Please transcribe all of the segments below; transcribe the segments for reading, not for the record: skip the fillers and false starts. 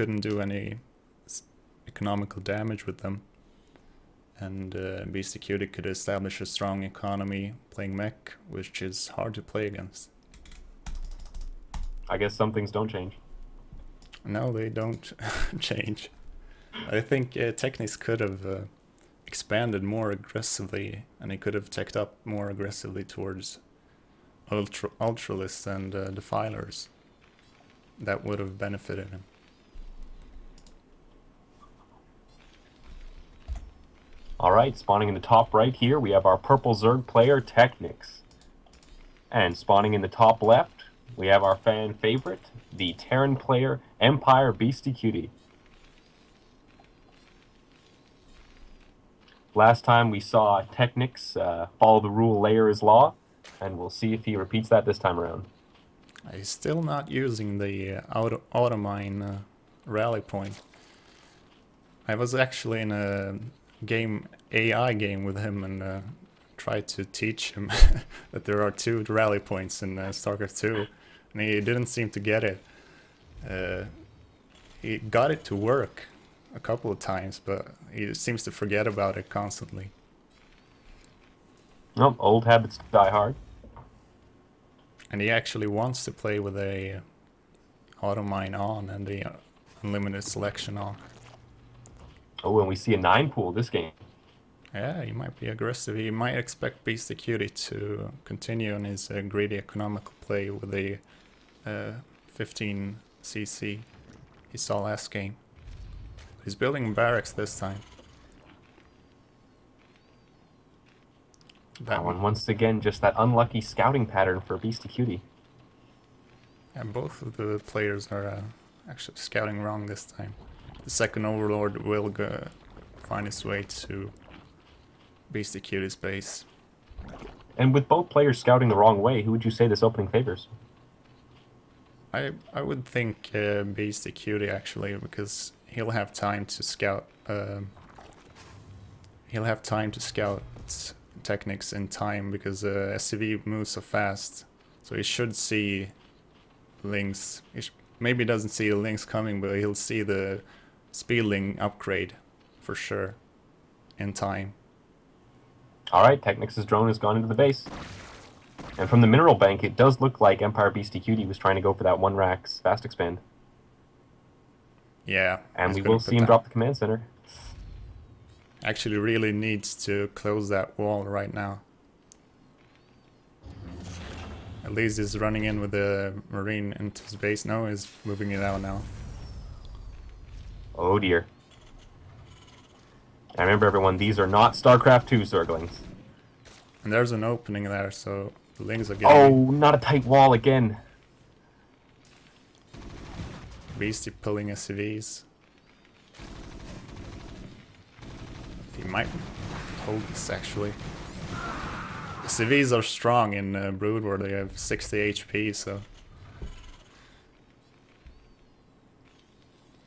couldn't do any economical damage with them. And BeastyQT could establish a strong economy playing mech, which is hard to play against. I guess some things don't change. No, they don't change. I think TechnicS could have expanded more aggressively, and he could have teched up more aggressively towards Ultralists and Defilers. That would have benefited him. Alright, spawning in the top right here, we have our purple Zerg player, TechnicS. And spawning in the top left, we have our fan favorite, the Terran player, Empire.BeastyQT. Last time we saw TechnicS follow the rule layer is law, and we'll see if he repeats that this time around. He's still not using the automine rally point. I was actually in a AI game with him and tried to teach him that there are 2 rally points in StarCraft 2, and he didn't seem to get it. He got it to work a couple of times, but he seems to forget about it constantly. Nope, old habits die hard. And he actually wants to play with a automine on and the unlimited selection on. Oh, and we see a 9 pool this game. Yeah, he might be aggressive. He might expect BeastyQT to continue on his greedy economical play with the 15 CC he saw last game. He's building barracks this time. That one, once again, just that unlucky scouting pattern for BeastyQT. And both of the players are actually scouting wrong this time. The second Overlord will find his way to BeastyQT's base. And with both players scouting the wrong way, who would you say this opening favors? I would think BeastyQT actually, because he'll have time to scout. He'll have time to scout TechnicS in time because SCV moves so fast. So he should see links. Maybe he doesn't see the links coming, but he'll see the speedling upgrade for sure in time. Alright, TechnicS' drone has gone into the base. And from the mineral bank, it does look like Empire.BeastyQT was trying to go for that 1 Rax fast expand. Yeah. And we will see him drop the command center. Actually really needs to close that wall right now. At least he's running in with the Marine into his base. No, he's moving it out now. Oh dear. And remember everyone, these are not StarCraft 2 Zerglings. And there's an opening there, so the Lings are getting... Oh, not a tight wall again. Beastie pulling SCVs. He might hold this actually. The SCVs are strong in Brood where they have 60 HP, so...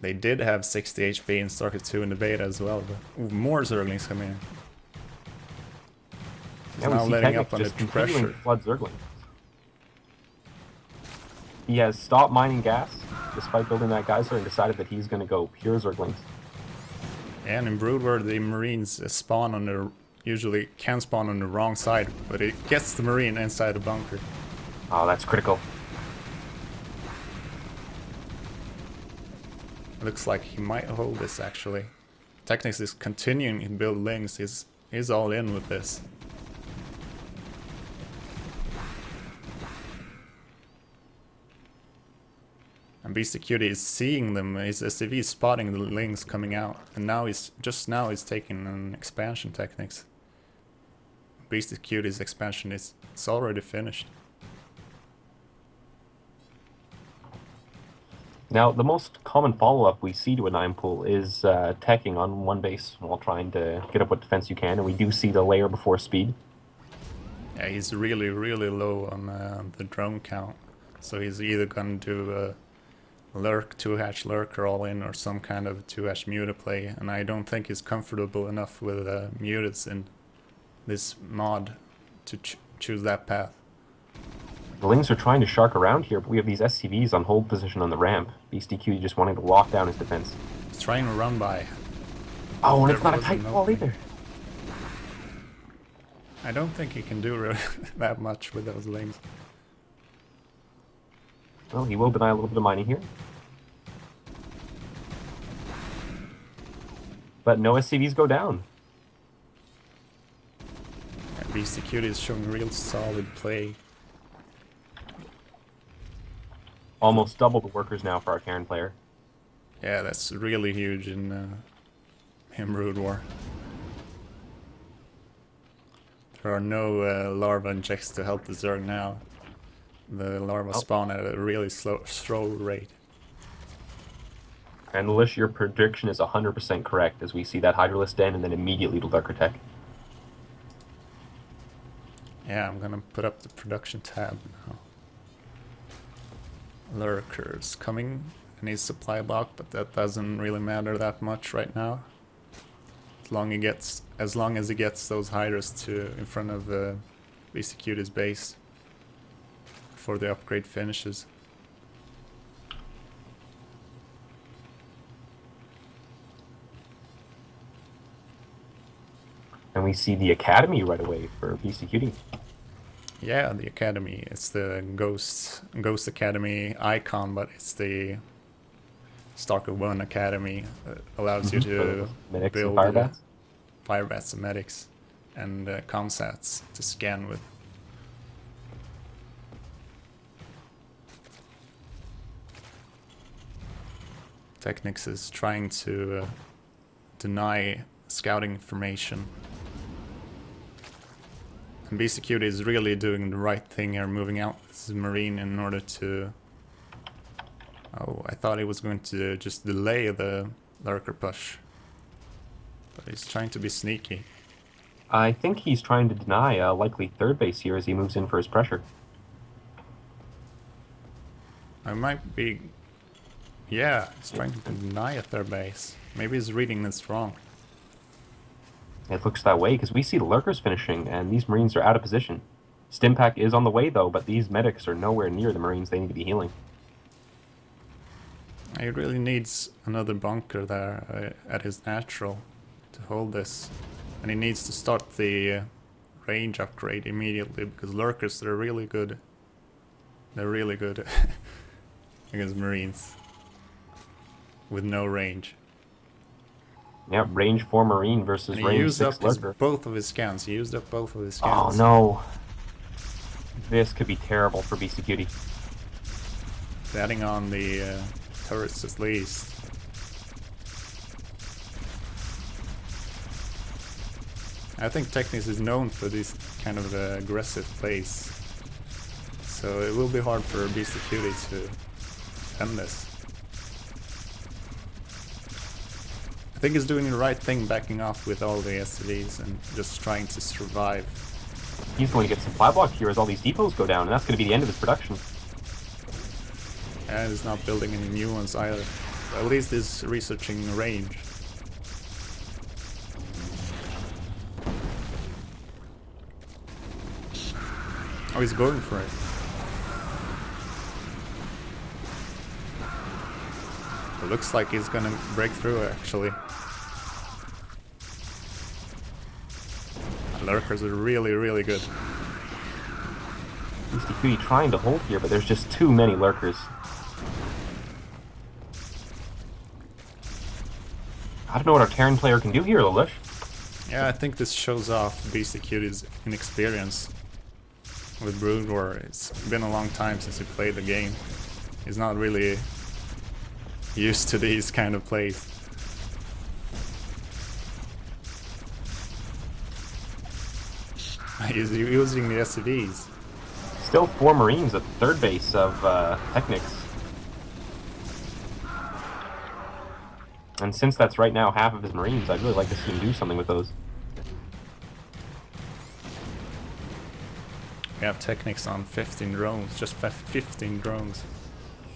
They did have 60 HP in StarCraft 2 in the beta as well, but ooh, more Zerglings coming in. He's now letting up on the pressure. Flood Zerglings. He has stopped mining gas, despite building that geyser, and decided that he's going to go pure Zerglings. And in Brood where the Marines spawn on the... usually can spawn on the wrong side, but it gets the Marine inside the bunker. Oh, that's critical. Looks like he might hold this actually. TechnicS is continuing to build links. He's all in with this. And BeastyQT is seeing them. His SCV is spotting the links coming out, and now he's taking an expansion TechnicS. BeastyQT's expansion it's already finished. Now, the most common follow-up we see to a 9 pool is teching on 1 base while trying to get up what defense you can, and we do see the layer before speed. Yeah, he's really, really low on the drone count, so he's either going to do a lurk, 2-hatch lurker all in, or some kind of 2-hatch muta play, and I don't think he's comfortable enough with mutas in this mod to choose that path. The Lings are trying to shark around here, but we have these SCVs on hold position on the ramp. BeastyQT just wanting to lock down his defense. He's trying to run by. Oh, and There it's not a wasn't tight wall either. I don't think he can do really that much with those lanes. Well, he will deny a little bit of mining here. But no SCVs go down. BeastyQT is showing real solid play. Almost double the workers now for our Terran player. Yeah, that's really huge in Brood War. There are no larva injects to help the Zerg now. The larva spawn at a really slow rate. And LaLuSh, your prediction is 100% correct as we see that Hydralisk Den and then immediately to Lurker Tech. Yeah, I'm gonna put up the production tab now. Lurkers coming. I need supply block, but that doesn't really matter that much right now. As long as he gets those Hydras to in front of BeastyQT's base before the upgrade finishes. And we see the Academy right away for BeastyQT. Yeah, the Academy. It's the Ghost Academy icon, but it's the Stalker 1 Academy that allows you to build Firebats and Medics and Comsats to scan with. TechnicS is trying to deny scouting information. And BeastyQT is really doing the right thing here, moving out this Marine in order to... Oh, I thought he was going to just delay the Lurker push. But he's trying to be sneaky. I think he's trying to deny a likely third base here as he moves in for his pressure. I might be... Yeah, he's trying to deny a third base. Maybe he's reading this wrong. It looks that way because we see the Lurkers finishing and these Marines are out of position. Stimpack is on the way though, but these medics are nowhere near the Marines they need to be healing. He really needs another bunker there at his natural to hold this. And he needs to start the range upgrade immediately because Lurkers, they're really good. They're really good against Marines with no range. Yeah, range 4 Marine versus range 6 Lurker. Both of his scans. He used up both of his scans. Oh no. This could be terrible for BeastyQT. Adding on the turrets at least. I think TechnicS is known for these kind of aggressive plays. So it will be hard for BeastyQT to defend this. I think he's doing the right thing, backing off with all the SCVs and just trying to survive. He's going to get supply block here as all these depots go down, and that's going to be the end of his production. And he's not building any new ones either. But at least he's researching range. Oh, he's going for it. It looks like he's gonna break through actually. The Lurkers are really, really good. BeastyQT trying to hold here, but there's just too many Lurkers. I don't know what our Terran player can do here, LaLuSh. Yeah, I think this shows off BeastyQT's inexperience with Brood War. It's been a long time since he played the game. He's not really used to these kind of plays. He's using the SCVs. Still 4 Marines at the third base of TechnicS. And since that's right now half of his Marines, I'd really like to see him do something with those. We have TechnicS on 15 drones, just 15 drones.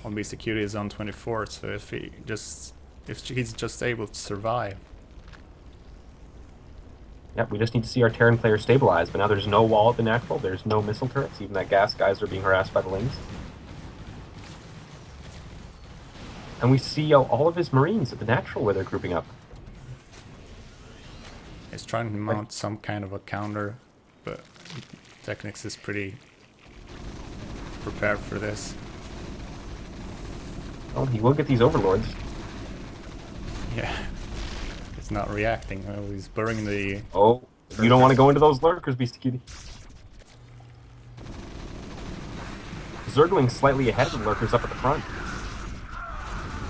On BeastyQT is on 24, so if he's just able to survive. Yep, we just need to see our Terran player stabilize, but now there's no wall at the natural, there's no missile turrets, even that gas guys are being harassed by the lanes. And we see all of his Marines at the natural where they're grouping up. He's trying to mount some kind of a counter, but TechnicS is pretty prepared for this. Oh, he will get these overlords. Yeah, he's not reacting. Oh, he's burying the... Oh, you don't want to go into those lurkers, BeastyQT. Zergling's slightly ahead of the lurkers up at the front.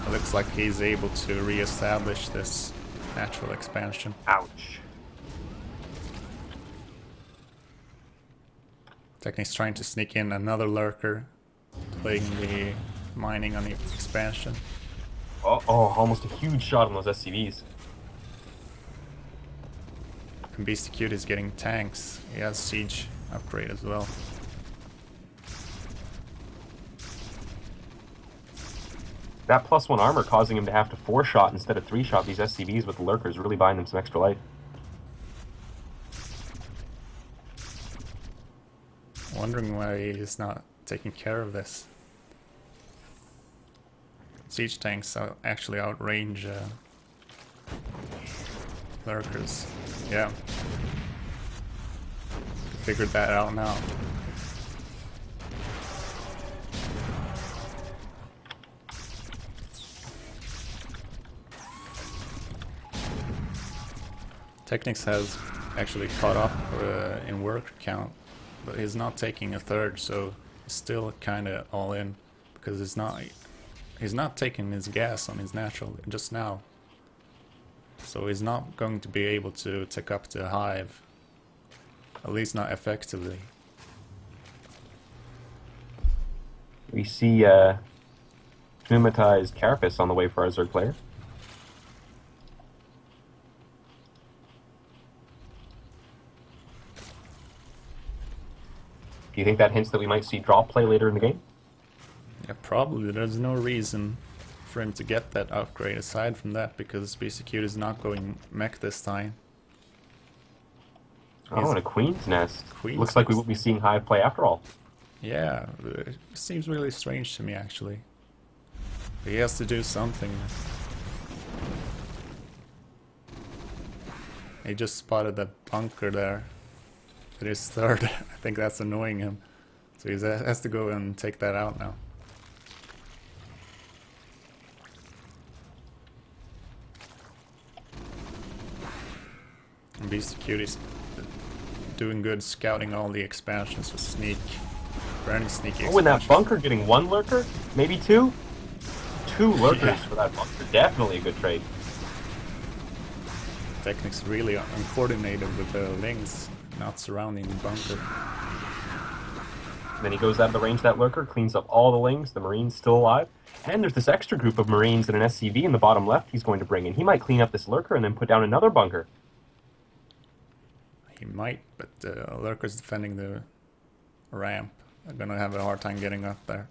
It looks like he's able to re-establish this natural expansion. Ouch. TechnicS trying to sneak in another lurker, playing the mining on the expansion. Oh, almost a huge shot on those SCVs. And BeastyQT is getting tanks. He has siege upgrade as well. That +1 armor causing him to have to 4-shot instead of 3-shot these SCVs with the lurkers, really buying them some extra life. Wondering why he's not taking care of this. Siege tanks actually outrange lurkers. Yeah. Figured that out now. TechnicS has actually caught up in worker count, but he's not taking a third, so he's still kind of all in because he's not taking his gas on his natural just now, so he's not going to be able to take up the hive, at least not effectively. We see pneumatized carapace on the way for our Zerg player. Do you think that hints that we might see drop play later in the game? Yeah, probably. There's no reason for him to get that upgrade aside from that, because BeastyQT is not going mech this time. Oh, and a Queen's Nest. Queen's Looks like we Nest. will be seeing hive play after all. Yeah, it seems really strange to me actually. He has to do something. He just spotted that bunker there. It is third. I think that's annoying him. So he has to go and take that out now. And BeastyQT is doing good scouting all the expansions with sneak. Very sneaky Oh, in that expansions. bunker getting 1 lurker? Maybe 2? 2 lurkers Yeah. for that bunker. Definitely a good trade. TechnicS really uncoordinated with the links not surrounding the bunker. Then he goes out of the range of that lurker, cleans up all the lings, the Marine's still alive. And there's this extra group of Marines and an SCV in the bottom left he's going to bring in. He might clean up this lurker and then put down another bunker. He might, but lurkers defending the ramp are gonna have a hard time getting up there.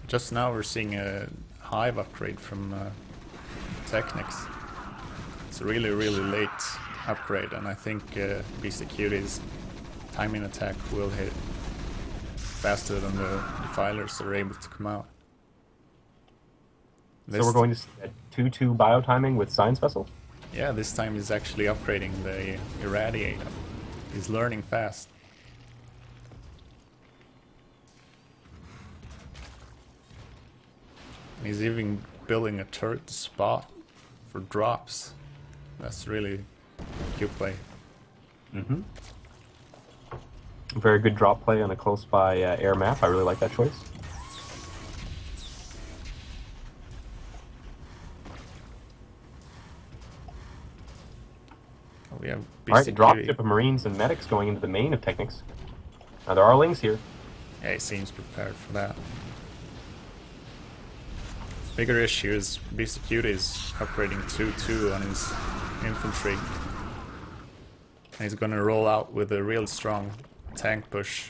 Just now we're seeing a hive upgrade from TechnicS. It's a really late upgrade, and I think BeastyQT's timing attack will hit faster than the defilers that are able to come out. So we're going to see a 2-2 biotiming with Science Vessel? Yeah, this time he's actually upgrading the Irradiator. He's learning fast. He's even building a turret spot for drops. That's really cute play. Mm-hmm. Very good drop play on a close-by air map. I really like that choice. We have Alright, BeastyQT. dropship of Marines and Medics going into the main of TechnicS. Now there are lings here. Yeah, he seems prepared for that. Bigger issue is BeastyQT is upgrading 2-2 on his infantry. And he's gonna roll out with a real strong tank push.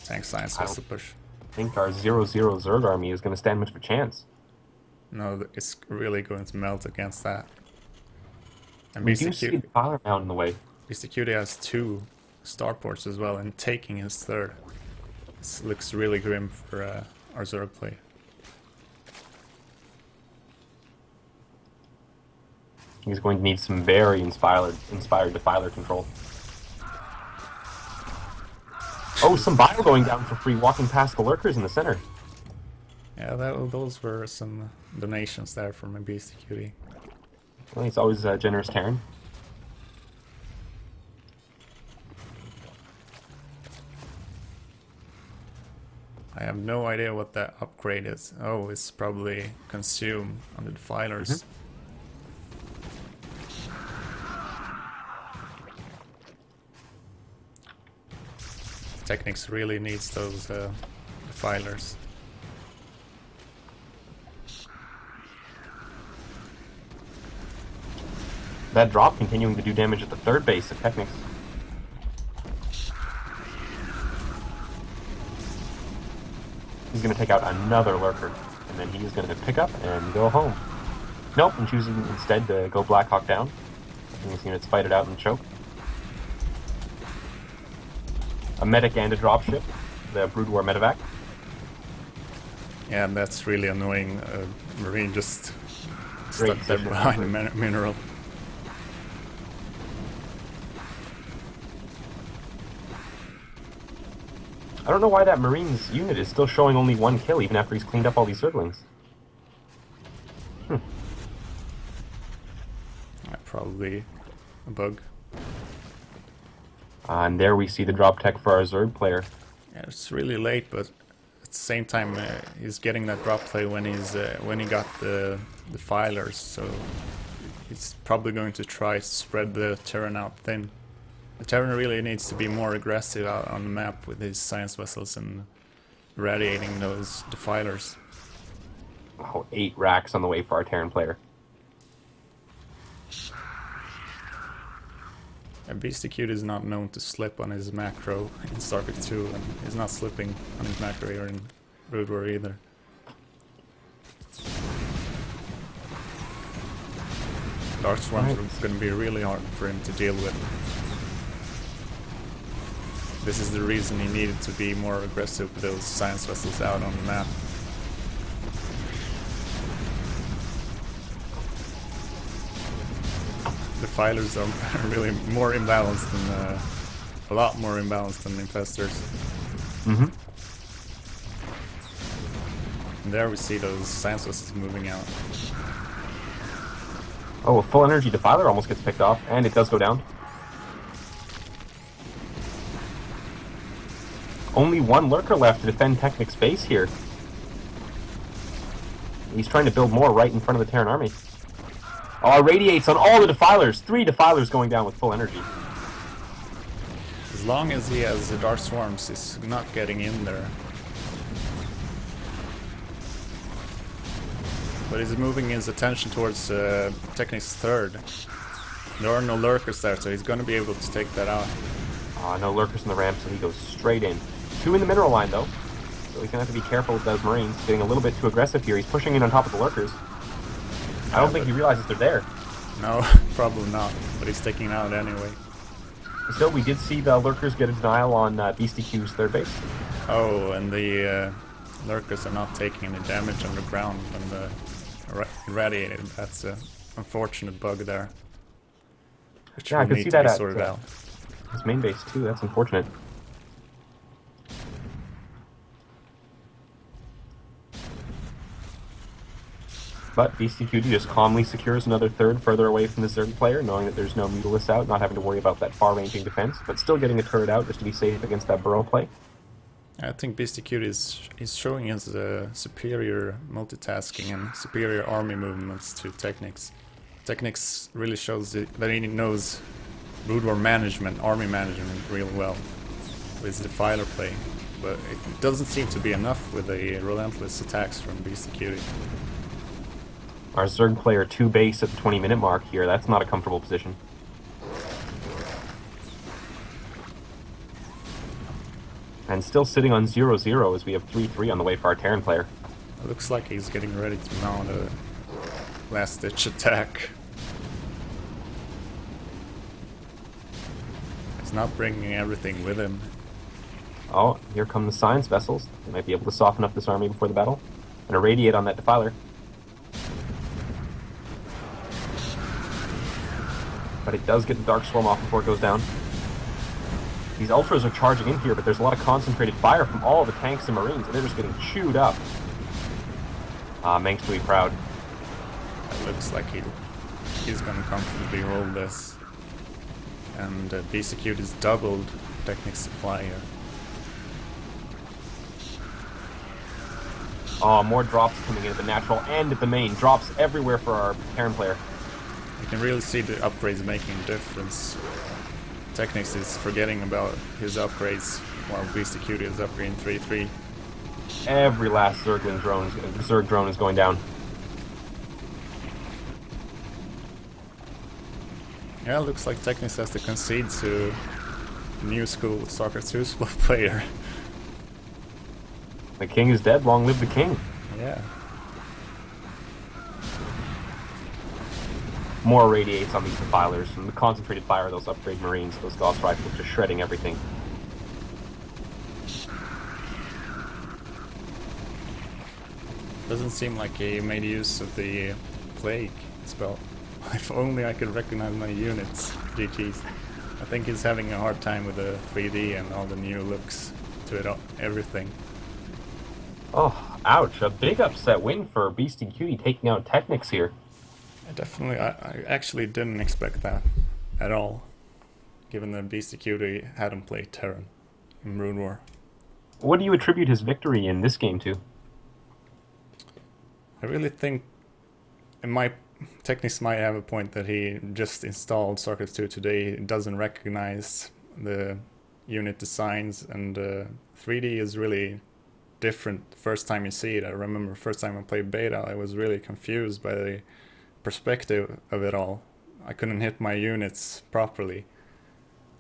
Tank science vessel push. I think our 0-0 Zerg army is going to stand much of a chance. No, it's really going to melt against that. And We do see BeastyQT, the Fire Mound in the way. BeastyQT has 2 starports as well, and taking his 3rd. This looks really grim for our Zerg play. He's going to need some very inspired defiler control. Oh, some bile going down for free, walking past the lurkers in the center. Yeah, those were some donations there from a BeastyQT. Well, he's always a generous Terran. I have no idea what that upgrade is. Oh, it's probably consume on the defilers. TechnicS really needs those defilers. That drop continuing to do damage at the 3rd base of TechnicS. He's going to take out another lurker, and then he's going to pick up and go home. Nope, I'm choosing instead to go Blackhawk down. These units fight it out and choke. A medic and a dropship, the Brood War medevac. Yeah, that's really annoying. Marine just stuck there behind the mineral. I don't know why that Marine's unit is still showing only 1 kill even after he's cleaned up all these Zerglings. Probably a bug. And there we see the drop tech for our Zerg player. Yeah, it's really late, but at the same time he's getting that drop play when he got the filers, so he's probably going to try to spread the Terran out thin. The Terran really needs to be more aggressive out on the map with his science vessels and irradiating those defilers. Oh, 8 racks on the way for our Terran player. And BeastyQT is not known to slip on his macro in StarCraft 2, and he's not slipping on his macro here in Brood War either. Dark Swarms are going to be really hard for him to deal with. This is the reason he needed to be more aggressive with those science vessels out on the map. The filers are really more imbalanced than a lot more imbalanced than the infestors. And there we see those science vessels moving out. Oh, a full energy defiler almost gets picked off, and it does go down. Only 1 lurker left to defend TechnicS base here. He's trying to build more right in front of the Terran army. Oh, radiates on all the defilers. 3 defilers going down with full energy. As long as he has the Dark Swarms, he's not getting in there. But he's moving his attention towards TechnicS 3rd. There are no lurkers there, so he's going to be able to take that out. No lurkers in the ramp, so he goes straight in. 2 in the mineral line, though. So he's going to have to be careful with those Marines. Getting a little bit too aggressive here. He's pushing in on top of the lurkers. I don't think he realizes they're there. No, probably not. But he's taking it out anyway. Still, we did see the lurkers get a denial on BeastyQ's 3rd base. Oh, and the lurkers are not taking any damage underground when they're irradiated. That's an unfortunate bug there. Which yeah, I can see that at sorted out. His main base too. That's unfortunate. But BeastyQT just calmly secures another 3rd further away from the Zerg player, knowing that there's no Mutalisk out, not having to worry about that far-ranging defense, but still getting a turret out just to be safe against that burrow play. I think BeastyQT is showing his superior multitasking and superior army movements to TechnicS. TechnicS really shows that he knows Brood War management, army management real well with the defiler play, but it doesn't seem to be enough with the relentless attacks from BeastyQT. Our Zerg player 2 base at the 20-minute mark here. That's not a comfortable position. And still sitting on 0-0 as we have 3-3 on the way for our Terran player. It looks like he's getting ready to mount a last-ditch attack. He's not bringing everything with him. Oh, here come the science vessels. They might be able to soften up this army before the battle. And irradiate on that defiler. But it does get the Dark Swarm off before it goes down. These Ultras are charging in here, but there's a lot of concentrated fire from all the tanks and Marines, and they're just getting chewed up. Manx to be proud. It looks like he's gonna comfortably roll this. And BeastyQt is doubled TechnicS supply here. Oh, more drops coming in at the natural and at the main. Drops everywhere for our Terran player. You can really see the upgrades making a difference. TechnicS is forgetting about his upgrades while BeastyQt is upgrading 3-3. Every last Zerg drone is going down. Yeah, it looks like TechnicS has to concede to new school Soccer 2 school player. The king is dead, long live the king. Yeah. More radiates on these defilers, and the concentrated fire of those upgrade Marines, those Gauss rifles, just shredding everything. Doesn't seem like he made use of the plague spell. If only I could recognize my units. GG's. I think he's having a hard time with the 3D and all the new looks to it, everything. Oh, ouch. A big upset win for BeastyQT taking out TechnicS here. I actually didn't expect that at all, given that BeastyQT hadn't played Terran in Brood War. What do you attribute his victory in this game to? I really think TechnicS might have a point that he just installed Soccer 2 today. It doesn't recognize the unit designs, and 3D is really different the first time you see it. I remember the first time I played beta, I was really confused by the perspective of it all. I couldn't hit my units properly.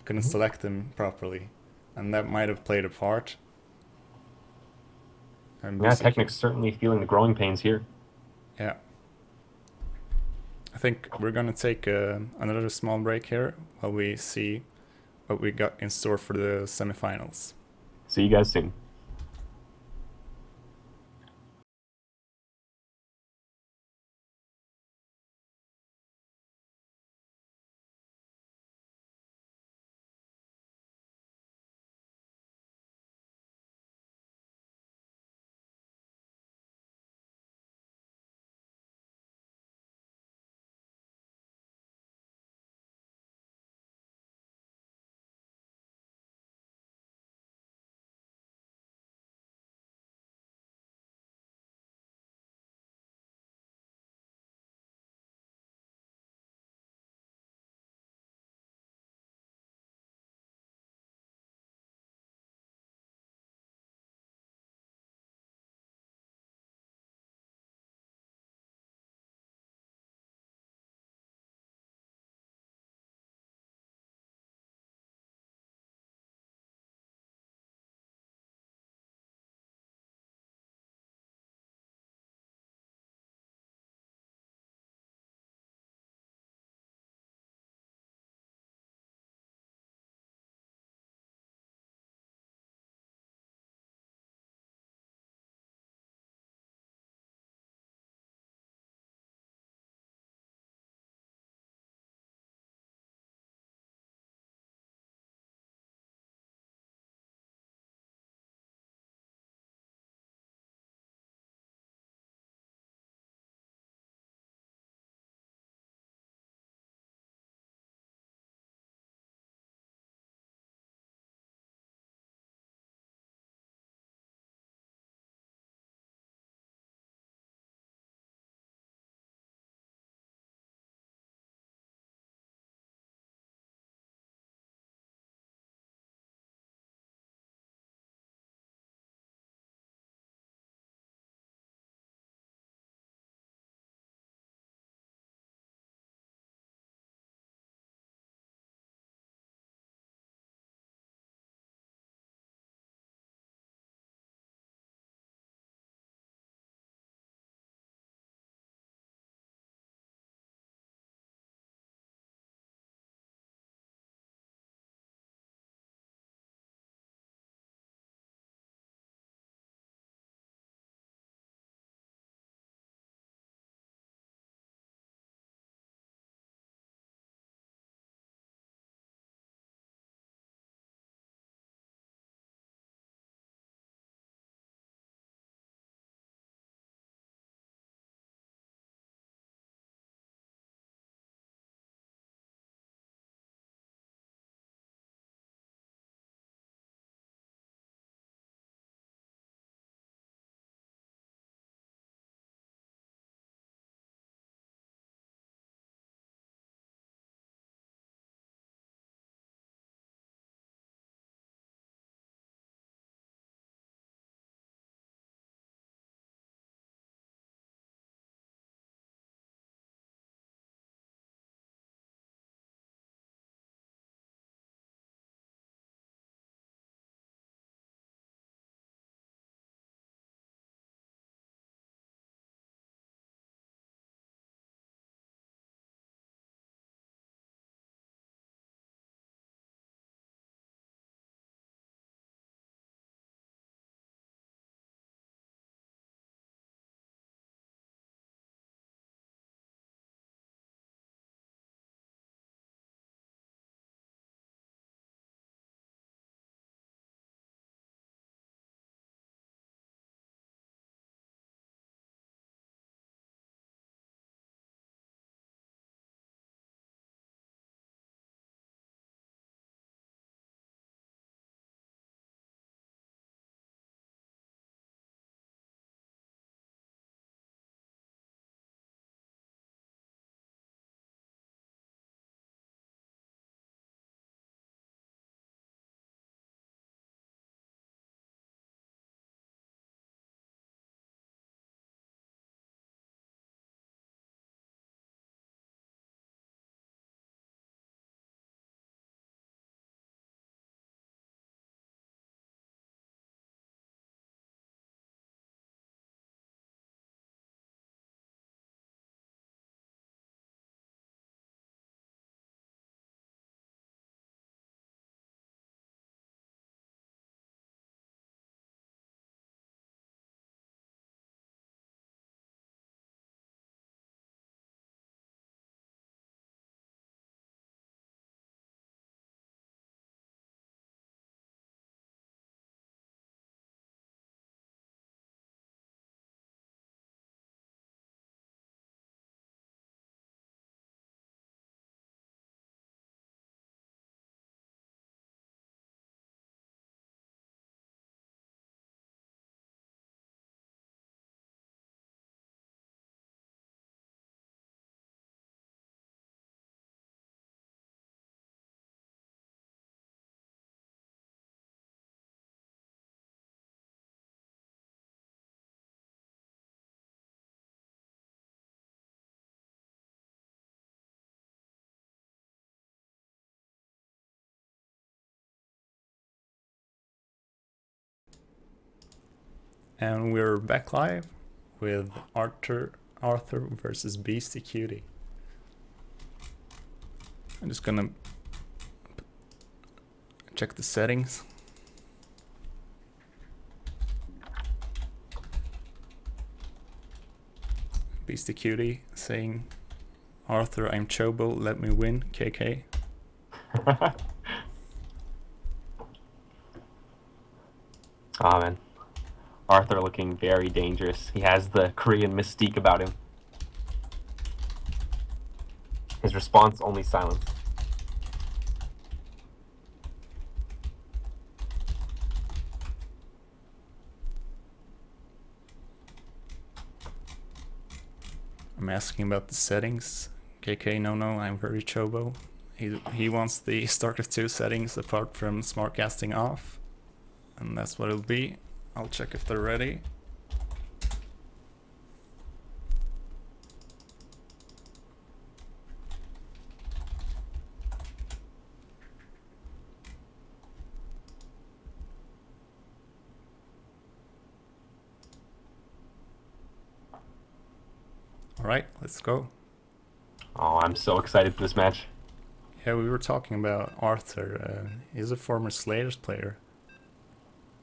Couldn't select them properly. And that might have played a part. And Yeah, TechnicS certainly feeling the growing pains here. Yeah. I think we're gonna take another small break here while we see what we got in store for the semifinals. See you guys soon. And we're back live with Arthur versus BeastyQT. I'm just gonna check the settings. BeastyQT saying, Arthur, I'm Chobo, let me win, KK. Ah, man. Arthur looking very dangerous. He has the Korean mystique about him. His response, only silence. I'm asking about the settings. KK, no, I'm very Chobo. He wants the StarCraft 2 settings apart from smartcasting off. And that's what it'll be. I'll check if they're ready. Alright, let's go. Oh, I'm so excited for this match. Yeah, we were talking about Arthur. He's a former Slayers player.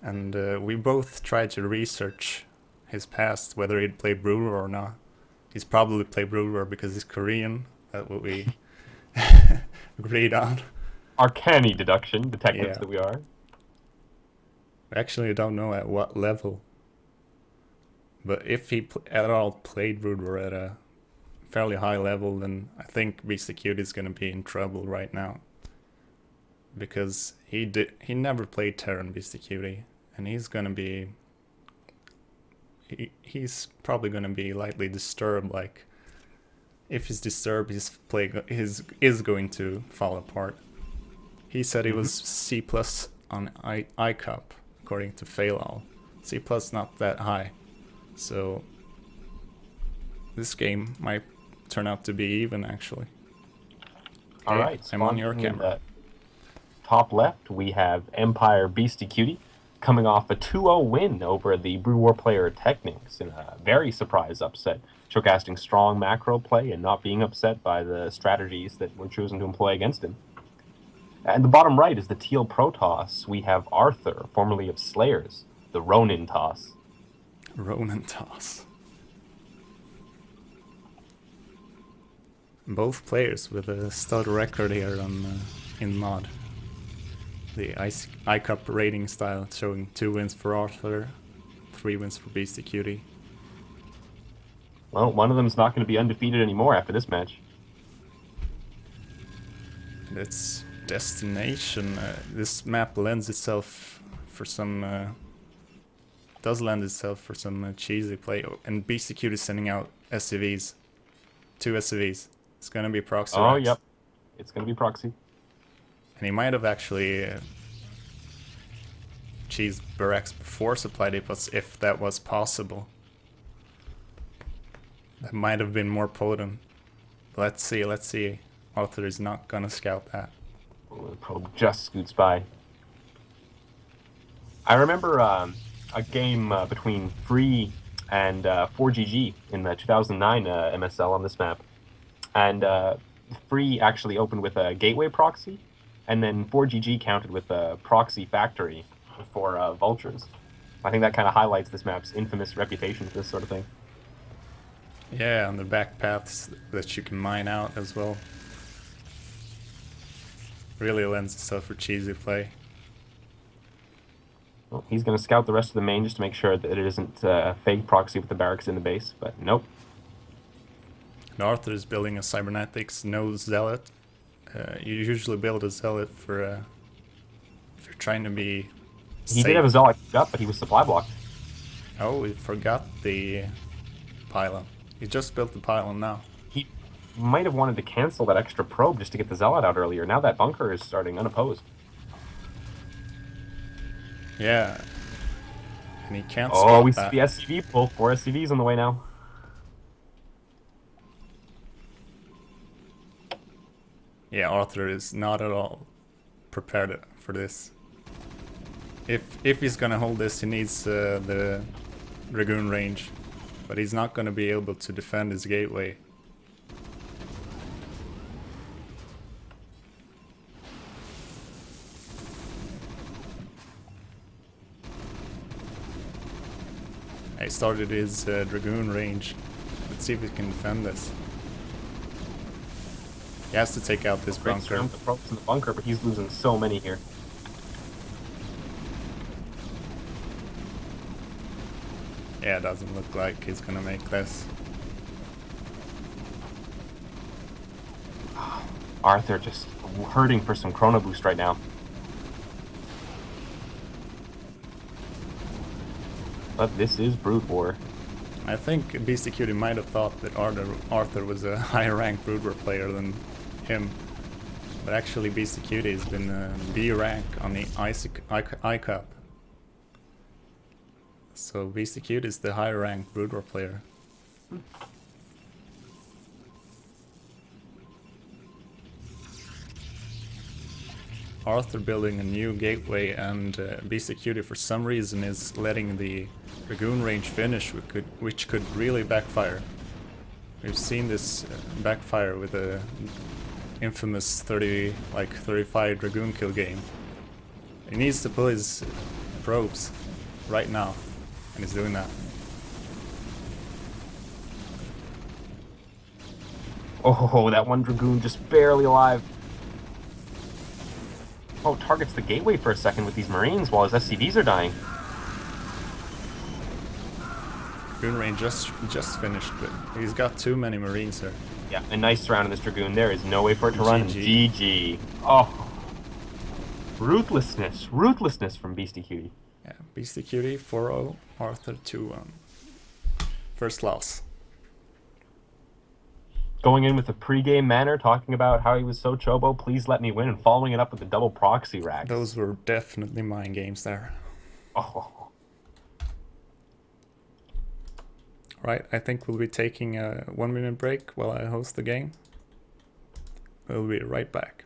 And we both tried to research his past, whether he'd played Brewer or not. He's probably played Brewer because he's Korean. That's what we agreed on. Our canny deduction, detectives Yeah. that we are. Actually, I don't know at what level. But if he at all played Brewer at a fairly high level, then I think BeastyQT is going to be in trouble right now. Because he never played Terran BeastyQT, and he's going to be... He's probably going to be lightly disturbed. Like, if he's disturbed, his play is going to fall apart. He said he was C+ on iCup, according to Failall. C+ not that high. So this game might turn out to be even, actually. All Hey, right, I'm on your spawning in camera. the top left, we have Empire.BeastyQT coming off a 2-0 win over the Brewer player TechnicS in a very surprise upset, showcasing strong macro play and not being upset by the strategies that were chosen to employ against him. And the bottom right is the Teal Protoss. We have Arthur, formerly of Slayers, the Ronin Toss. Ronin Toss. Both players with a stud record here on in mod. The iCup rating style showing 2 wins for Arthur, 3 wins for BeastyQT. Well, one of them's not going to be undefeated anymore after this match. It's destination. This map lends itself for some... does lend itself for some cheesy play. And BeastyQT is sending out SCVs. 2 SCVs. It's gonna be proxy. Oh, racks. yep. It's going to be proxy. And he might have actually cheesed barracks before supply depots, if that was possible. That might have been more potent. Let's see. Arthur is not gonna scout that. Oh, the probe just scoots by. I remember a game between Free and 4GG in the 2009 MSL on this map. And Free actually opened with a gateway proxy, and then 4GG counted with a proxy factory for vultures. I think that kind of highlights this map's infamous reputation for this sort of thing. Yeah, on the back paths that you can mine out as well. Really lends itself for cheesy play. Well, he's going to scout the rest of the main just to make sure that it isn't a fake proxy with the barracks in the base, but nope. And Arthur is building a cybernetics, no zealot. You usually build a zealot for if you're trying to be safe. He did have a zealot up, but he was supply blocked. Oh, we forgot the pylon. He just built the pylon now. He might have wanted to cancel that extra probe just to get the zealot out earlier. Now that bunker is starting unopposed. Yeah. And he can't Oh, spot we see that. the SCV pull. 4 SCVs on the way now. Yeah, Arthur is not at all prepared for this. If he's gonna hold this, he needs the Dragoon range, but he's not going to be able to defend his gateway. I started his Dragoon range. Let's see if he can defend this. He has to take out this bunker. The probes in the bunker, but he's losing so many here. Yeah, it doesn't look like he's gonna make this. Arthur just hurting for some Chrono Boost right now. But this is Brood War. I think BeastyQT might have thought that Arthur was a higher ranked Brood War player than him. But actually BeastyQT has been B rank on the I Cup. So BeastyQT is the higher ranked Brood War player. Arthur building a new gateway, and BeastyQT for some reason is letting the Dragoon range finish, which could really backfire. We've seen this backfire with the infamous 35 Dragoon kill game. He needs to pull his probes right now, and he's doing that. Oh, that one Dragoon just barely alive. Oh, targets the gateway for a second with these Marines while his SCVs are dying. Dragoon range just finished, but he's got too many Marines here. Yeah, a nice round in this Dragoon. There is no way for it to run. GG. Oh. Ruthlessness from BeastyQT. Yeah, BeastyQT 4-0, Arthur 2-1. First loss. Going in with a pre-game manner, talking about how he was so chobo, please let me win, and following it up with a double proxy rack. Those were definitely mind games there. Oh. Right, I think we'll be taking a 1-minute break while I host the game. We'll be right back.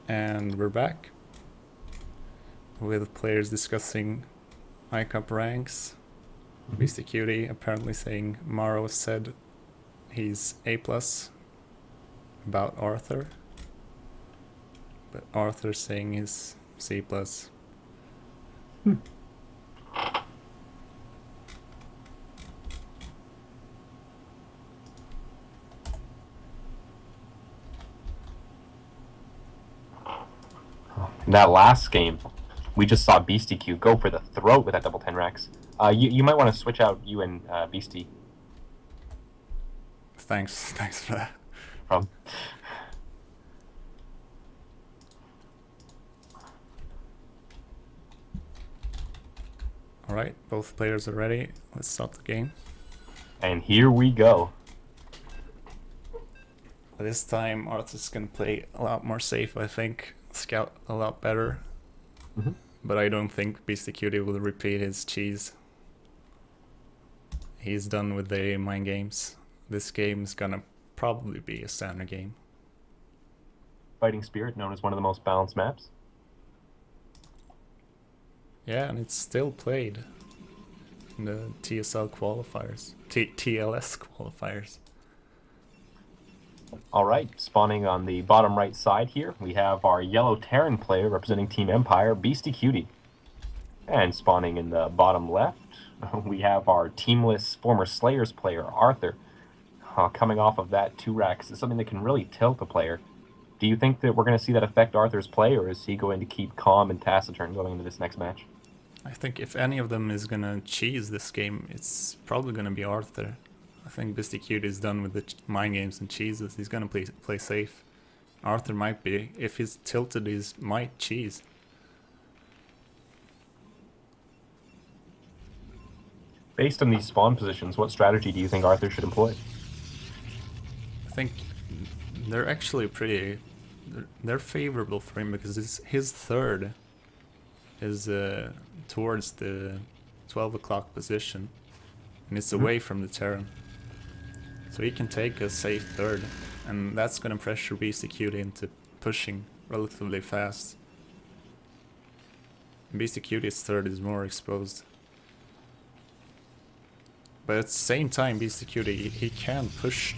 And we're back with players discussing iCup ranks. BeastyQT apparently saying Maro said he's A+ about Arthur, but Arthur saying he's C+. In that last game, we just saw BeastyQ go for the throat with that double 10 racks. You might want to switch out you and Beastie. Thanks for that. From. Alright, both players are ready. Let's start the game. And here we go. This time Arthur's gonna play a lot more safe, I think. Scout a lot better. But I don't think BeastyQT will repeat his cheese. He's done with the mind games. This game is gonna probably be a standard game. Fighting Spirit, known as one of the most balanced maps. Yeah, and it's still played in the TSL qualifiers. TLS qualifiers. Alright, spawning on the bottom right side here, we have our yellow Terran player representing Team Empire, BeastyQT. And spawning in the bottom left, we have our teamless former Slayers player, Arthur. Coming off of that 2 racks is something that can really tilt a player. Do you think that we're going to see that affect Arthur's play, or is he going to keep calm and taciturn going into this next match? I think if any of them is gonna cheese this game, it's probably gonna be Arthur. I think BeastyQT is done with the mind games and cheeses. He's gonna play safe. Arthur might be. If he's tilted, he might cheese. Based on these spawn positions, what strategy do you think Arthur should employ? I think they're actually pretty... They're favorable for him because his third is towards the 12 o'clock position. And it's away from the Terran. So he can take a safe third. And that's going to pressure BeastyQT into pushing relatively fast. BeastyQT's third is more exposed. But at the same time, BeastyQT, he can push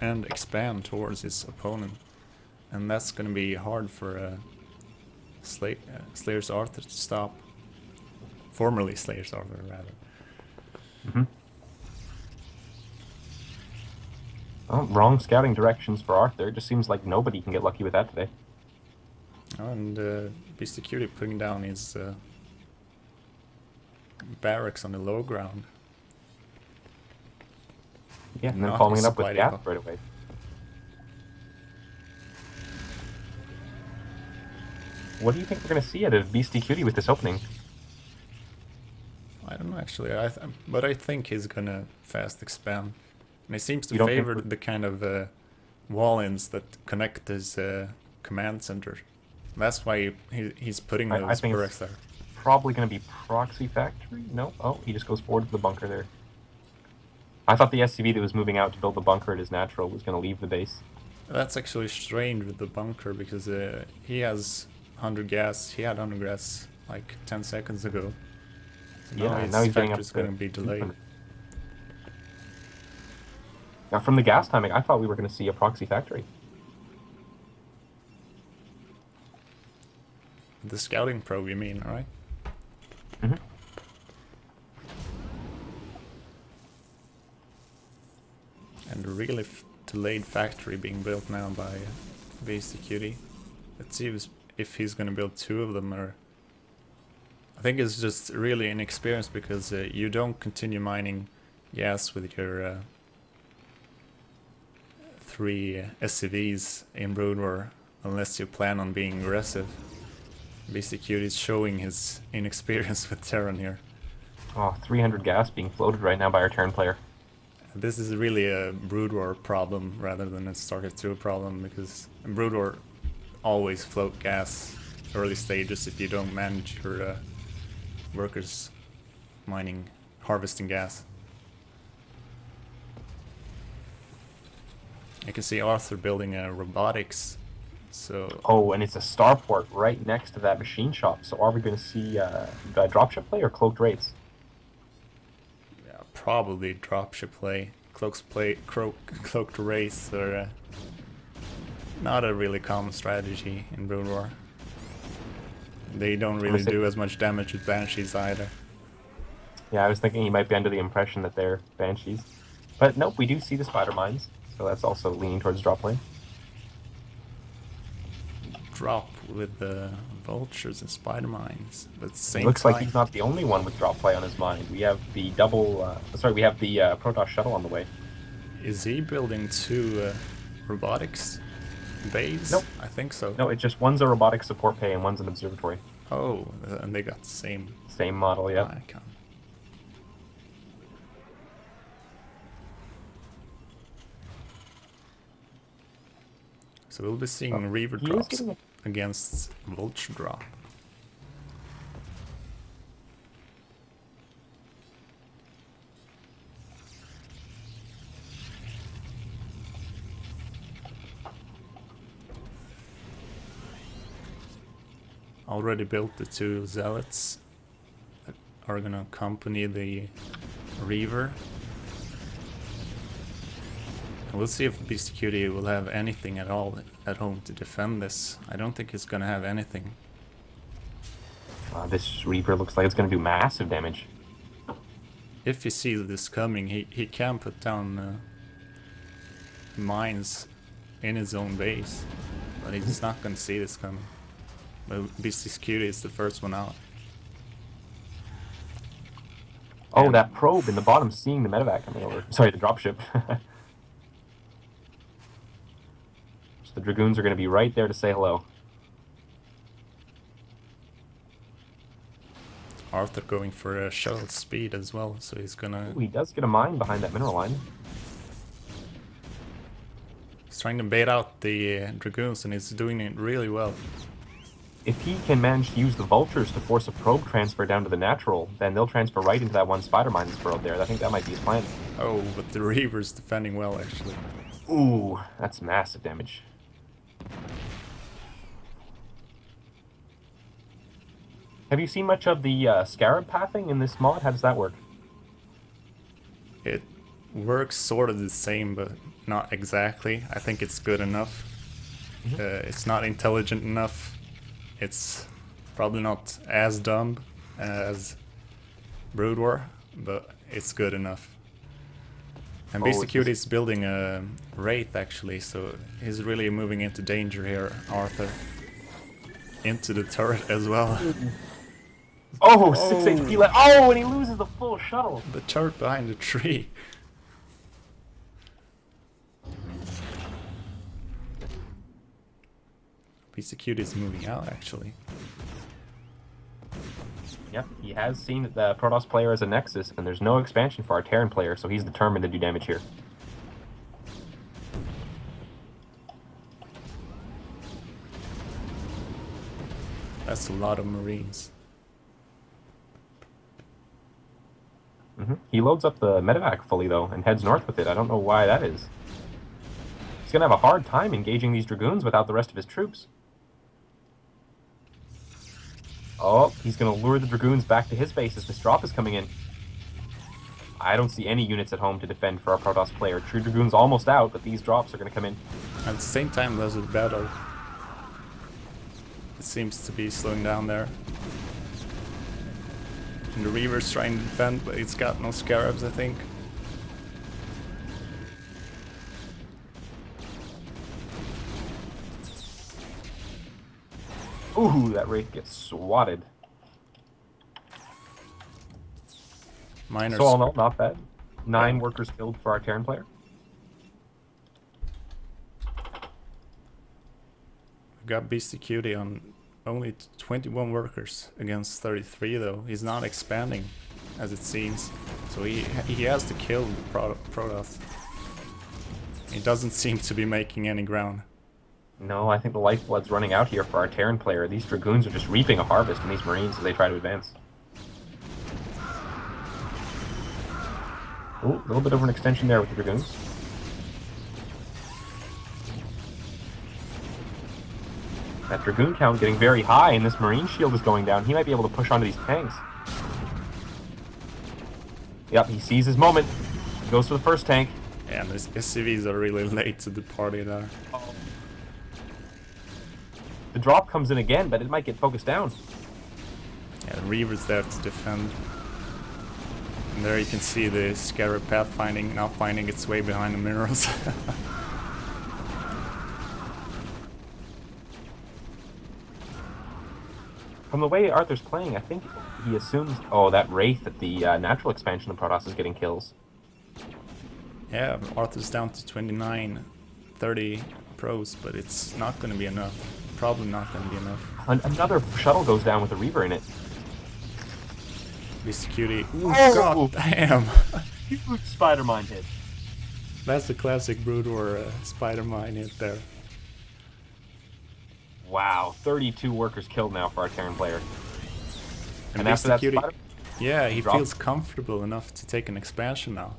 and expand towards his opponent. And that's going to be hard for Slayers Arthur to stop. Formerly Slayers Arthur, rather. Oh, wrong scouting directions for Arthur. It just seems like nobody can get lucky with that today. Oh, and BeastyQT putting down his barracks on the low ground. Yeah, and then following it up with gas right away. What do you think we're going to see out of BeastyQT with this opening? I don't know, actually. But I think he's going to fast expand. And he seems to favor the kind of wall-ins that connect his command center. That's why he's putting those barracks there. Probably going to be Proxy Factory? No? Oh, he just goes forward to the bunker there. I thought the SCV that was moving out to build the bunker at his natural was going to leave the base. That's actually strange with the bunker because he has 100 gas. He had 100 gas like 10 seconds ago. So yeah, now he's getting up to going to be delayed. Now, from the gas timing, I thought we were going to see a Proxy Factory. The scouting probe, you mean, right? And a really delayed factory being built now by BeastyQT. Let's see if he's going to build 2 of them, or... I think it's just really inexperienced because you don't continue mining gas with your 3 SCVs in Brood War unless you plan on being aggressive. BeastyQT is showing his inexperience with Terran here. Oh, 300 gas being floated right now by our Terran player. This is really a Brood War problem rather than a Starcraft 2 problem, because in Brood War always float gas early stages if you don't manage your workers harvesting gas. You can see Arthur building a robotics. So oh, and it's a starport right next to that machine shop. So are we going to see the dropship play or cloaked raids? probably dropship play. Cloaked Wraith are not a really common strategy in Brood War. They don't really do as much damage with Banshees either. Yeah, I was thinking he might be under the impression that they're Banshees. But nope, we do see the Spider Mines, so that's also leaning towards drop lane. Drop with the Vultures and Spider Mines, but at the same It looks time, like he's not the only one with drop play on his mind. We have the we have the Protoss shuttle on the way. Is he building 2 robotics bays? Nope. I think so. No, it's just one's a robotic support bay and one's an observatory. Oh, and they got the same model, yeah. icon. So we'll be seeing Reaver drops against Vulture drop. Already built the 2 Zealots that are gonna accompany the Reaver. We'll see if BeastyQT will have anything at all at home to defend this. I don't think he's gonna have anything. This Reaper looks like it's going to do massive damage. If he sees this coming, he can put down mines in his own base, but he's not gonna see this coming. But BeastyQT is the first one out. Oh, that probe in the bottom seeing the medevac coming over. Sorry, the dropship. The Dragoons are going to be right there to say hello. Arthur going for a shuttle speed as well, so he's gonna... Ooh, he does get a mine behind that mineral line. He's trying to bait out the Dragoons, and he's doing it really well. If he can manage to use the Vultures to force a probe transfer down to the natural, then they'll transfer right into that one Spider Mine that's burrowed there. I think that might be his plan. Oh, but the Reaver's defending well, actually. Ooh, that's massive damage. Have you seen much of the Scarab pathing in this mod? How does that work? It works sort of the same, but not exactly. I think it's good enough. It's not intelligent enough. It's probably not as dumb as Brood War, but it's good enough. And BeastyQT is building a Wraith, actually, so he's really moving into danger here, Arthur. Into the turret as well. Oh, 6 HP left. Oh, and he loses the full shuttle. The turret behind the tree. BeastyQT is moving out, actually. Yep, he has seen the Protoss player as a Nexus, and there's no expansion for our Terran player, so he's determined to do damage here. That's a lot of Marines. He loads up the medevac fully, though, and heads north with it. I don't know why that is. He's going to have a hard time engaging these Dragoons without the rest of his troops. Oh, he's going to lure the Dragoons back to his base as this drop is coming in. I don't see any units at home to defend for our Protoss player. True Dragoon's almost out, but these drops are going to come in. At the same time, there's a battle. It seems to be slowing down there. And the Reaver's trying to defend, but it's got no Scarabs, I think. Ooh, that Wraith gets swatted. Miners. So all in all, not bad. 9 workers killed for our Terran player. We've got BeastyQT on only 21 workers against 33, though. He's not expanding, as it seems. So he has to kill the Protoss. He doesn't seem to be making any ground. No, I think the lifeblood's running out here for our Terran player. These Dragoons are just reaping a harvest in these Marines as they try to advance. Ooh, a little bit of an extension there with the Dragoons. That Dragoon count getting very high, and this Marine shield is going down. He might be able to push onto these tanks. Yep, he sees his moment. He goes for the first tank. And his SCVs are really late to the party there. The drop comes in again, but it might get focused down. Yeah, Reaver's there to defend. And there you can see the Scarab pathfinding now finding its way behind the mirrors. From the way Arthur's playing, I think he assumes... Oh, that Wraith at the natural expansion of Protoss is getting kills. Yeah, Arthur's down to 29, 30 pros, but it's not going to be enough. Probably not going to be enough. Another shuttle goes down with a Reaver in it. BeastyQT. Oh! God damn! Huge spider mine hit. That's a classic Brood War spider mine hit there. Wow, 32 workers killed now for our Terran player. And after that BeastyQT, spider, yeah, he drop. feels comfortable enough to take an expansion now.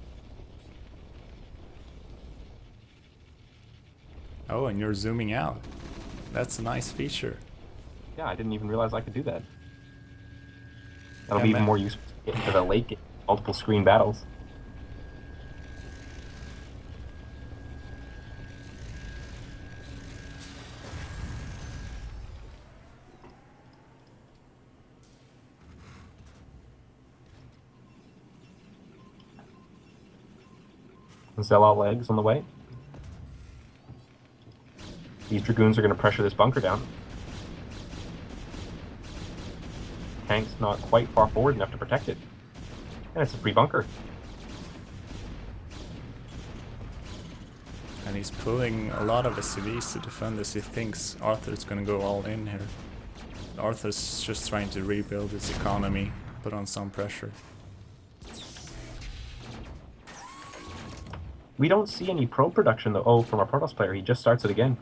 Oh, and you're zooming out. That's a nice feature. Yeah, I didn't even realize I could do that. That'll Yeah, be even man. more useful for the late game, multiple screen battles. Zealot legs on the way. These Dragoons are going to pressure this bunker down. Tank's not quite far forward enough to protect it. And it's a free bunker. And he's pulling a lot of SCVs to defend this. He thinks Arthur's gonna go all in here. Arthur's just trying to rebuild his economy, put on some pressure. We don't see any pro production though. Oh, from our Protoss player, he just starts it again.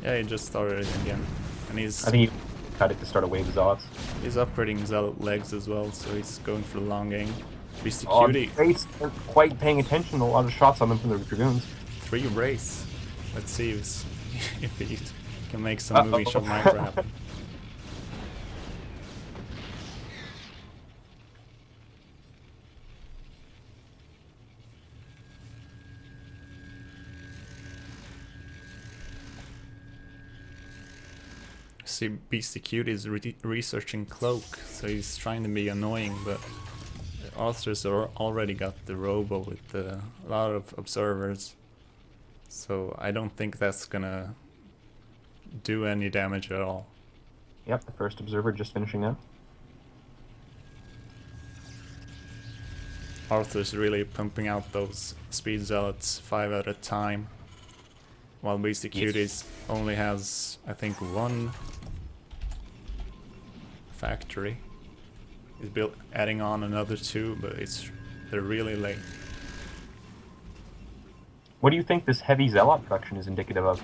Yeah, he just started it again. And I think he cut it to start a wave of Zealots. he's upgrading Zealot legs as well, so he's going for the long game. Oh, BeastyQT, Wraiths aren't quite paying attention. A lot of shots on them from the Dragoons. 3 race. Let's see if he can make some movie shot micro happen. See, BeastyQT is researching Cloak, so he's trying to be annoying, but Arthur's already got the Robo with a lot of observers, so I don't think that's gonna do any damage at all. Yep, the first observer just finishing up. Arthur's really pumping out those speed zealots 5 at a time, while BeastyQT only has, I think, 1 factory. He's adding on another 2, but they're really late. What do you think this heavy Zealot production is indicative of?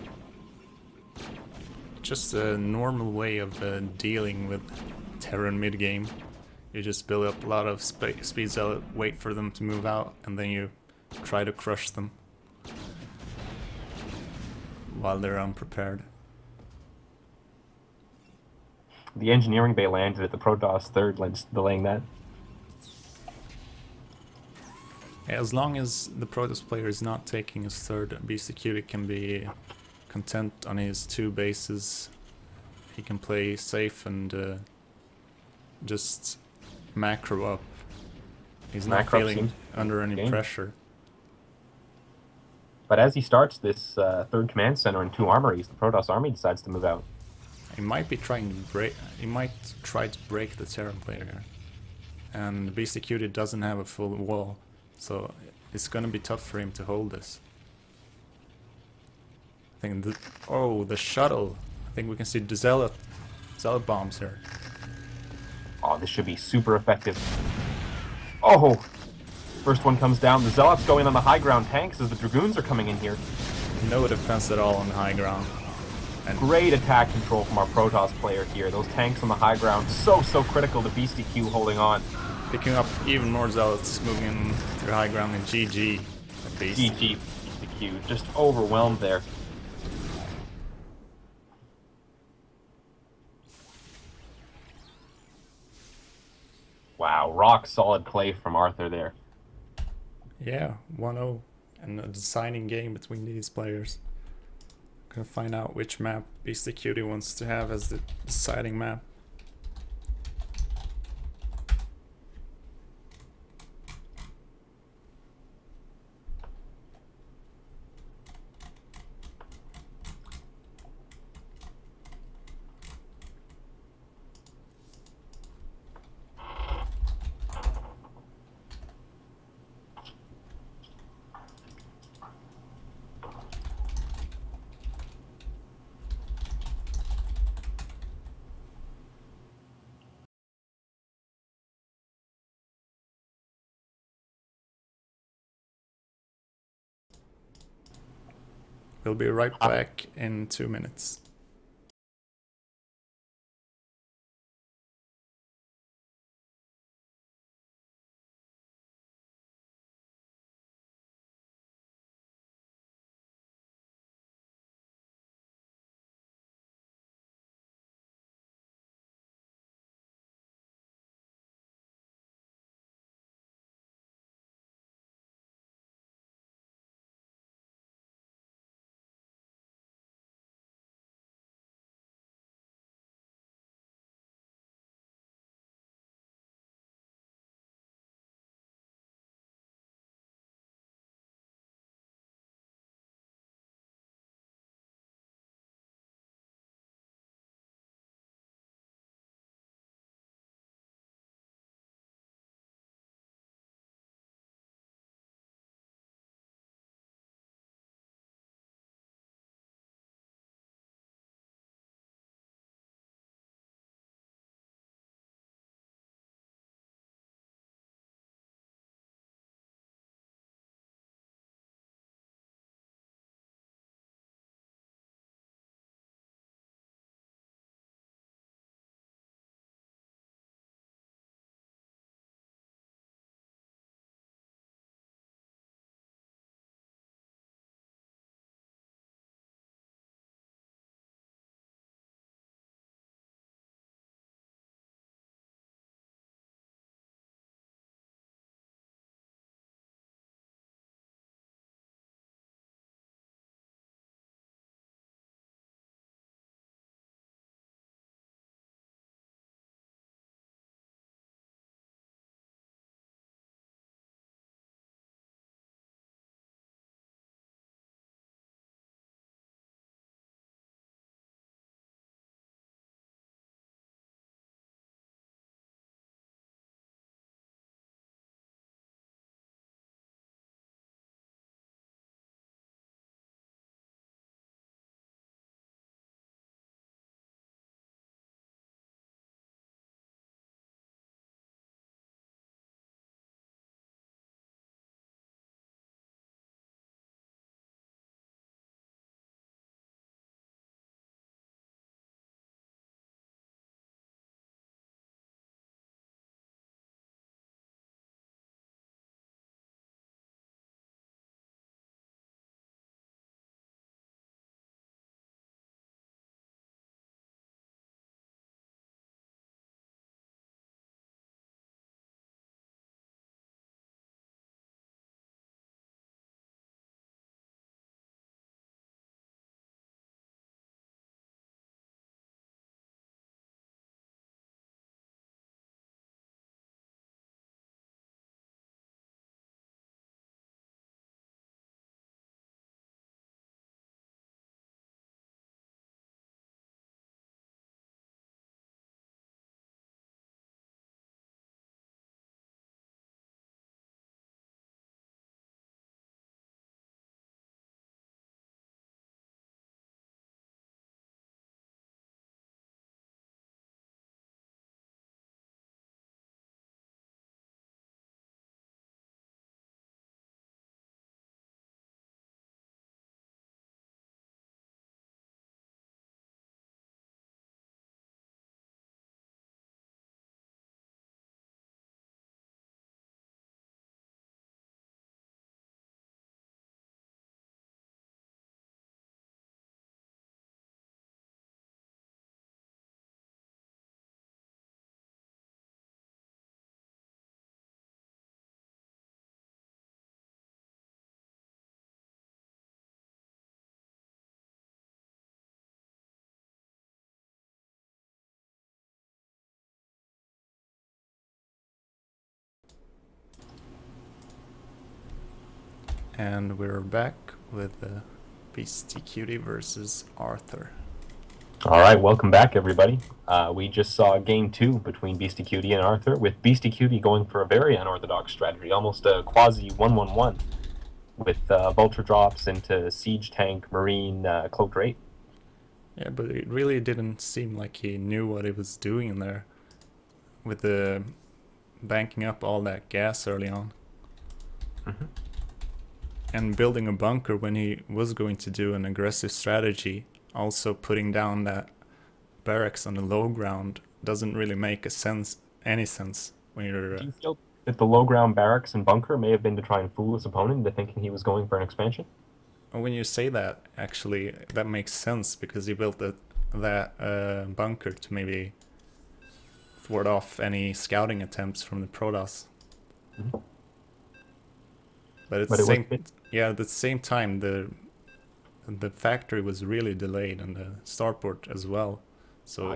Just a normal way of dealing with Terran mid-game. You just build up a lot of speed zealot, wait for them to move out, and then you try to crush them while they're unprepared. The engineering bay landed at the Protoss third, delaying that. Yeah, as long as the Protoss player is not taking his third, BeastyQT can be content on his 2 bases. He can play safe and just macro up. He's not Macro feeling under any pressure. But as he starts this third command center and 2 armories, the Protoss army decides to move out. He might be trying to break. He might try to break the Terran player here, and BeastyQT doesn't have a full wall, so it's gonna be tough for him to hold this. I think the shuttle. I think we can see the zealot bombs here. Oh, this should be super effective. Oh, first one comes down. The Zealots going on the high ground tanks as the Dragoons are coming in here. No defense at all on the high ground. And Great attack control from our Protoss player here. Those tanks on the high ground, so critical to BeastyQ holding on. picking up even more zealots, moving in through high ground, and GG. GG, BeastyQ, just overwhelmed there. Wow, rock solid play from Arthur there. Yeah, 1-0, and a deciding game between these players. Gonna find out which map BeastyQT wants to have as the deciding map. We'll be right back in 2 minutes. And we're back with BeastyQT versus Arthur. All right, welcome back, everybody. We just saw game 2 between BeastyQT and Arthur, with BeastyQT going for a very unorthodox strategy, almost a quasi 1-1-1, with vulture drops into siege tank, marine, cloaked raid. Yeah, but it really didn't seem like he knew what he was doing in there, with the banking up all that gas early on. And building a bunker when he was going to do an aggressive strategy, also putting down that barracks on the low ground doesn't really make any sense when you're... Do you feel that the low ground barracks and bunker may have been to try and fool his opponent into thinking he was going for an expansion? When you say that, actually, that makes sense, because he built that bunker to maybe thwart off any scouting attempts from the Protoss. But at the same time, the factory was really delayed, and the starport as well. So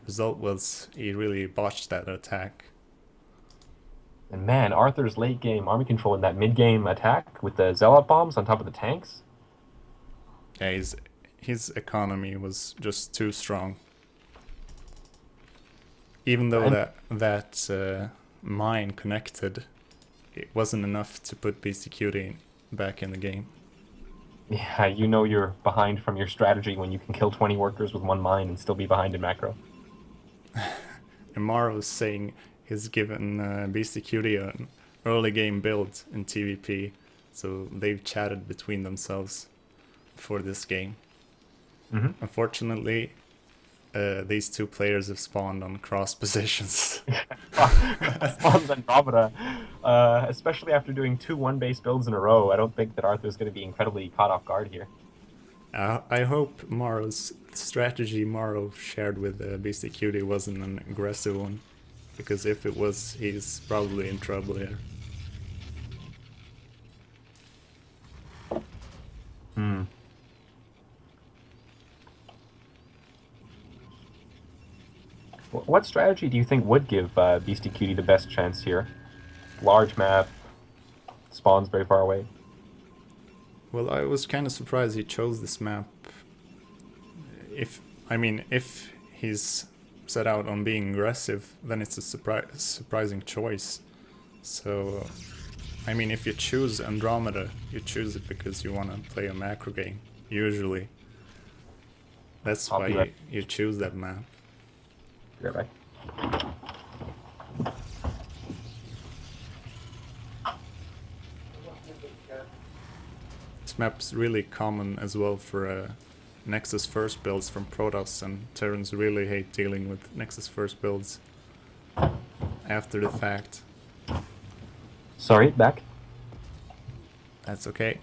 result was he really botched that attack. And man, Arthur's late game army control in that mid game attack with the zealot bombs on top of the tanks. Yeah, his economy was just too strong. Even though that mine connected, it wasn't enough to put BeastyQT back in the game. Yeah, you know you're behind from your strategy when you can kill 20 workers with one mine and still be behind in macro. And Maro's saying he's given BeastyQT an early game build in TVP, so they've chatted between themselves for this game. Unfortunately, these two players have spawned on cross positions. Spawns Andromeda, especially after doing 2 1-base builds in a row. I don't think that Arthur's going to be incredibly caught off guard here. I hope Maro's strategy Maro shared with BeastyQT wasn't an aggressive one, because if it was, he's probably in trouble here. What strategy do you think would give BeastyQT the best chance here? Large map, spawns very far away. Well, I was kind of surprised he chose this map. If he's set out on being aggressive, then it's a surprising choice. So, I mean, if you choose Andromeda, you choose it because you want to play a macro game, usually. That's why you choose that map. Right back. This map's really common as well for Nexus first builds from Protoss, and Terrans really hate dealing with Nexus first builds after the fact. Sorry, back. That's okay.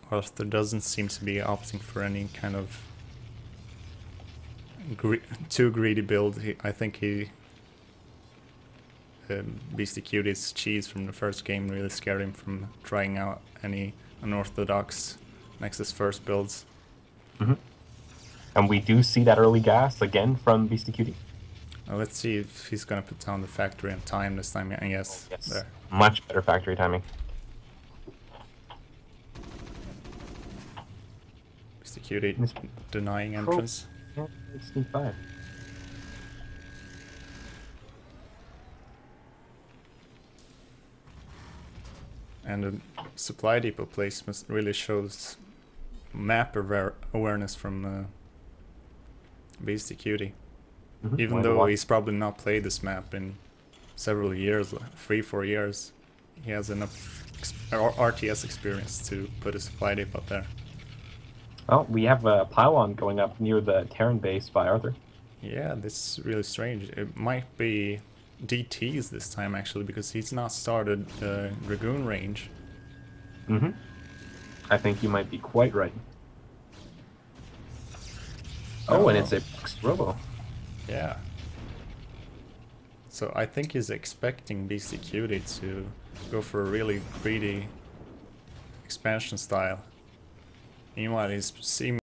Arthur doesn't seem to be opting for any kind of too greedy build. I think BeastyQT's cheese from the first game really scared him from trying out any unorthodox Nexus first builds. And we do see that early gas again from BeastyQT. Well, let's see if he's gonna put down the factory on time this time. Yes, yes. There. Much better factory timing. BeastyQT denying entrance. Sneak by. And the supply depot placement really shows map awareness from BeastyQT. Even though he's probably not played this map in several years, 3-4 years, he has enough RTS experience to put a supply depot there. Oh, we have a pylon going up near the Terran base by Arthur. Yeah, this is really strange. It might be DTs this time, actually, because he's not started Dragoon range. I think you might be quite right. Oh, and it's a Robo. Yeah. So I think he's expecting BeastyQT to go for a really greedy expansion style. Meanwhile, he's seeming